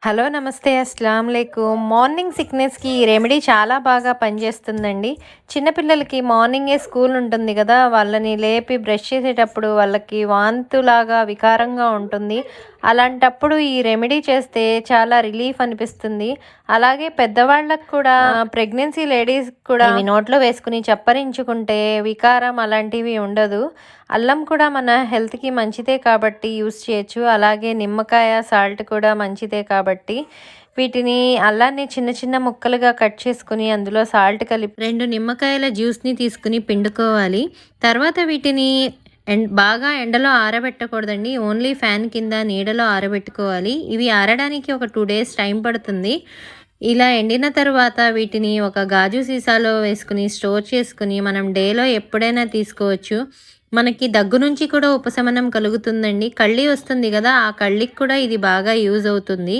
Hello నమస్తే అస్సలాముఅలైకుం. Morning సిక్నెస్‌కి ఈ remedy చాలా బాగా పనిచేస్తుందండి. చిన్నపిల్లలకి మార్నింగే స్కూల్ ఉంటుంది కదా! వాళ్ళని లేపి బ్రష్ చేసేటప్పుడు వాళ్ళకి వాంతులాగా వికారంగా ఉంటుంది. అలాంటప్పుడు ఈ రెమెడీ చేస్తే చాలా రిలీఫ్ అనిపిస్తుంది. అలాగే పెద్దవాళ్ళకి కూడా ప్రెగ్నెన్సీ లేడీస్‌కి కూడా ఇవి నోట్లో వేసుకొని చప్పరించుకుంటే వికారం అలాంటివి ఉండదు. అల్లం కూడా మన హెల్త్‌కి మంచిదే కాబట్టి యూజ్ చేయొచ్చు. అలాగే నిమ్మకాయ, సాల్ట్ కూడా మంచిదే కాబట్టి వీటిని అల్లాన్ని చిన్న చిన్న ముక్కలుగా కట్ చేసుకొని అందులో సాల్ట్ కలిపి 2 నిమ్మకాయల జ్యూస్‌ని తీసుకొని పిండుకోవాలి. తర్వాత వీటిని బాగా ఎండలో ఆరబెట్టకూడదండి. ఓన్లీ ఫ్యాన్ కింద నీడలో ఆరబెట్టుకోవాలి. ఇవి ఆరడానికి ఒక 2 డేస్ టైం పడుతుంది. ఇలా ఎండిన తర్వాత వీటిని ఒక గాజు సీసాలో వేసుకుని స్టోర్ చేసుకుని మనం డేలో ఎప్పుడైనా తీసుకోవచ్చు. మనకి దగ్గు నుంచి కూడా ఉపశమనం కలుగుతుందండి. కళ్ళి వస్తుంది కదా! ఆ కళ్ళికి కూడా ఇది బాగా యూజ్ అవుతుంది.